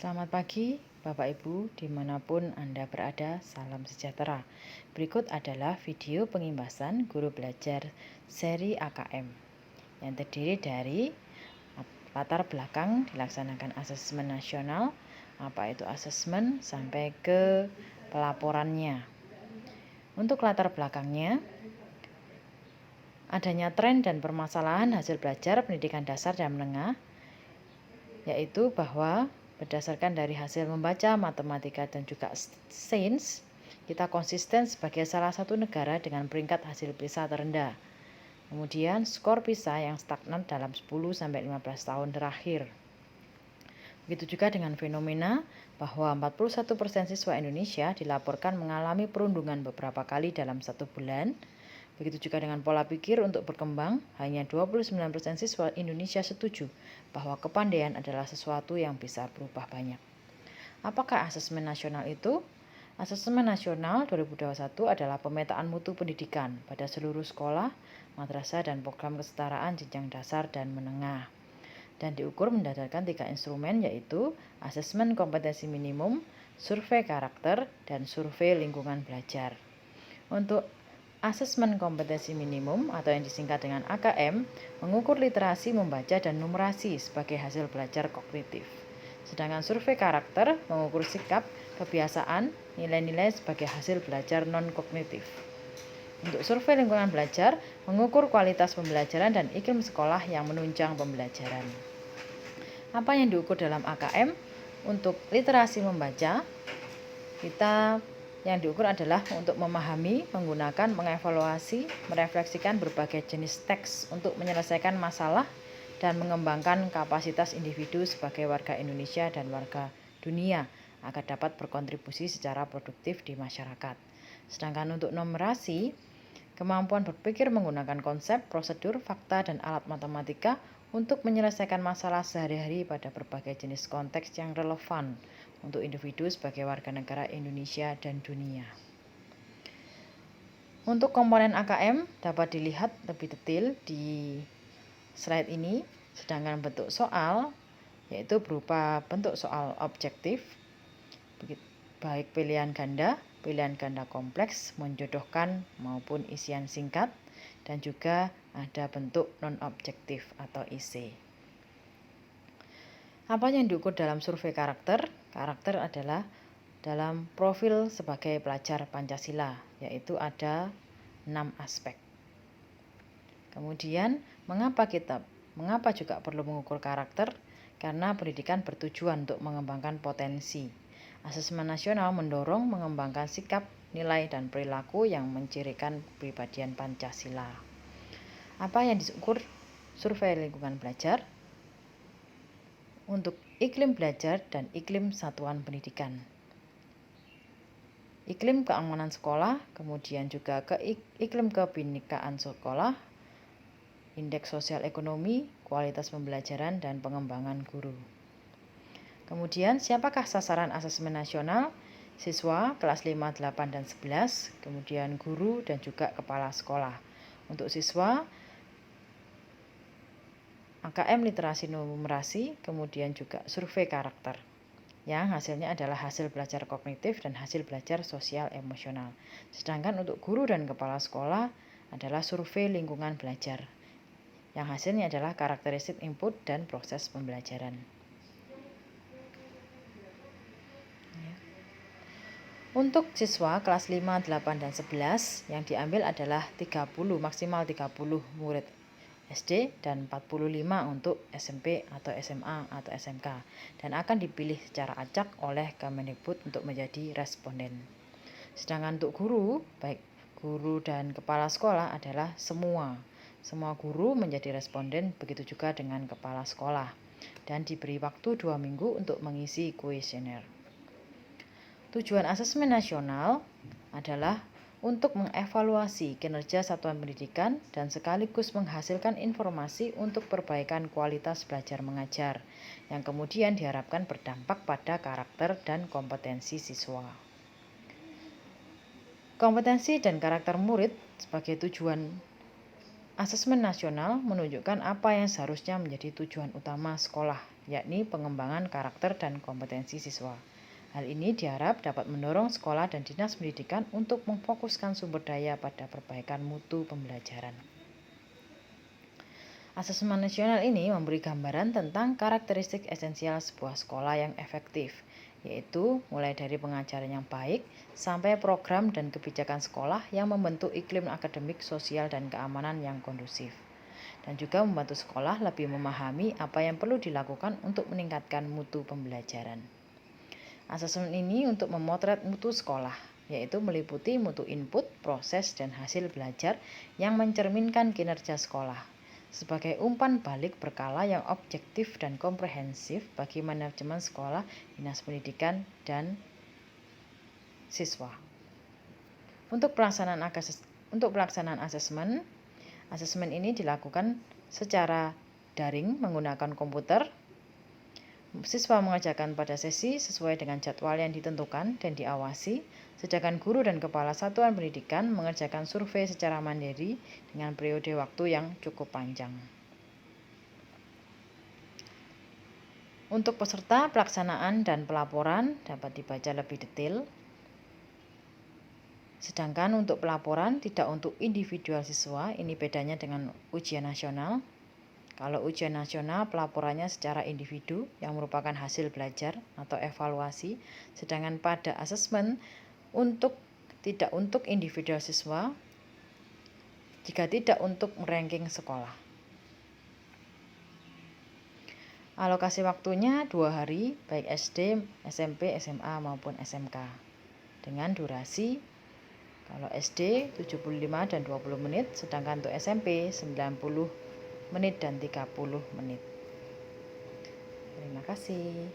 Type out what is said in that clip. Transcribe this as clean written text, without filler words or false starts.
Selamat pagi, Bapak Ibu, dimanapun Anda berada, salam sejahtera. Berikut adalah video pengimbasan guru belajar seri AKM yang terdiri dari latar belakang dilaksanakan asesmen nasional, apa itu asesmen, sampai ke pelaporannya. Untuk latar belakangnya, adanya tren dan permasalahan hasil belajar pendidikan dasar dan menengah, yaitu bahwa berdasarkan dari hasil membaca, matematika, dan juga sains, kita konsisten sebagai salah satu negara dengan peringkat hasil PISA terendah. Kemudian skor PISA yang stagnan dalam 10-15 tahun terakhir. Begitu juga dengan fenomena bahwa 41% siswa Indonesia dilaporkan mengalami perundungan beberapa kali dalam 1 bulan. Begitu juga dengan pola pikir untuk berkembang, hanya 29% siswa Indonesia setuju bahwa kepandaian adalah sesuatu yang bisa berubah banyak. Apakah asesmen nasional itu? Asesmen nasional 2021 adalah pemetaan mutu pendidikan pada seluruh sekolah, madrasah, dan program kesetaraan jenjang dasar dan menengah. Dan diukur berdasarkan 3 instrumen, yaitu asesmen kompetensi minimum, survei karakter, dan survei lingkungan belajar. Untuk asesmen kompetensi minimum atau yang disingkat dengan AKM mengukur literasi membaca dan numerasi sebagai hasil belajar kognitif. Sedangkan survei karakter mengukur sikap, kebiasaan, nilai-nilai sebagai hasil belajar non-kognitif. Untuk survei lingkungan belajar mengukur kualitas pembelajaran dan iklim sekolah yang menunjang pembelajaran. Apa yang diukur dalam AKM? Untuk literasi membaca, yang diukur adalah untuk memahami, menggunakan, mengevaluasi, merefleksikan berbagai jenis teks untuk menyelesaikan masalah dan mengembangkan kapasitas individu sebagai warga Indonesia dan warga dunia agar dapat berkontribusi secara produktif di masyarakat. Sedangkan untuk numerasi, kemampuan berpikir menggunakan konsep, prosedur, fakta, dan alat matematika untuk menyelesaikan masalah sehari-hari pada berbagai jenis konteks yang relevan untuk individu sebagai warga negara Indonesia dan dunia. Untuk komponen AKM dapat dilihat lebih detail di slide ini, sedangkan bentuk soal yaitu berupa bentuk soal objektif, baik pilihan ganda kompleks, menjodohkan maupun isian singkat, dan juga ada bentuk non-objektif atau IC. Apa yang diukur dalam survei karakter? Karakter adalah dalam profil sebagai pelajar Pancasila, yaitu ada 6 aspek. Kemudian, mengapa juga perlu mengukur karakter? Karena pendidikan bertujuan untuk mengembangkan potensi. Asesmen nasional mendorong mengembangkan sikap, nilai, dan perilaku yang mencirikan kepribadian Pancasila. Apa yang diukur survei lingkungan belajar? Untuk iklim belajar dan iklim satuan pendidikan. Iklim keamanan sekolah, kemudian juga iklim kebinekaan sekolah, indeks sosial ekonomi, kualitas pembelajaran, dan pengembangan guru. Kemudian, siapakah sasaran asesmen nasional? Siswa kelas 5, 8, dan 11, kemudian guru dan juga kepala sekolah. Untuk siswa, AKM literasi numerasi, kemudian juga survei karakter, yang hasilnya adalah hasil belajar kognitif dan hasil belajar sosial emosional. Sedangkan untuk guru dan kepala sekolah adalah survei lingkungan belajar, yang hasilnya adalah karakteristik input dan proses pembelajaran. Untuk siswa kelas 5, 8, dan 11 yang diambil adalah 30, maksimal 30 murid SD dan 45 untuk SMP atau SMA atau SMK, dan akan dipilih secara acak oleh Kemendikbud untuk menjadi responden. Sedangkan untuk guru, baik guru dan kepala sekolah adalah semua guru menjadi responden, begitu juga dengan kepala sekolah, dan diberi waktu 2 minggu untuk mengisi kuesioner. Tujuan asesmen nasional adalah untuk mengevaluasi kinerja satuan pendidikan dan sekaligus menghasilkan informasi untuk perbaikan kualitas belajar mengajar, yang kemudian diharapkan berdampak pada karakter dan kompetensi siswa. Kompetensi dan karakter murid sebagai tujuan asesmen nasional menunjukkan apa yang seharusnya menjadi tujuan utama sekolah yakni pengembangan karakter dan kompetensi siswa. Hal ini diharap dapat mendorong sekolah dan dinas pendidikan untuk memfokuskan sumber daya pada perbaikan mutu pembelajaran. Asesmen nasional ini memberi gambaran tentang karakteristik esensial sebuah sekolah yang efektif, yaitu mulai dari pengajaran yang baik sampai program dan kebijakan sekolah yang membentuk iklim akademik, sosial, dan keamanan yang kondusif, dan juga membantu sekolah lebih memahami apa yang perlu dilakukan untuk meningkatkan mutu pembelajaran. Asesmen ini untuk memotret mutu sekolah, yaitu meliputi mutu input, proses, dan hasil belajar yang mencerminkan kinerja sekolah sebagai umpan balik berkala yang objektif dan komprehensif bagi manajemen sekolah, dinas pendidikan, dan siswa. Untuk pelaksanaan asesmen ini dilakukan secara daring menggunakan komputer. Siswa mengerjakan pada sesi sesuai dengan jadwal yang ditentukan dan diawasi, sedangkan guru dan kepala satuan pendidikan mengerjakan survei secara mandiri dengan periode waktu yang cukup panjang. Untuk peserta pelaksanaan dan pelaporan dapat dibaca lebih detail. Sedangkan untuk pelaporan tidak untuk individual siswa, ini bedanya dengan ujian nasional. Kalau ujian nasional pelaporannya secara individu yang merupakan hasil belajar atau evaluasi, sedangkan pada asesmen tidak untuk individual siswa, jika tidak untuk ranking sekolah. Alokasi waktunya 2 hari, baik SD, SMP, SMA maupun SMK. Dengan durasi, kalau SD 75 dan 20 menit, sedangkan untuk SMP 90 menit dan 30 menit. Terima kasih.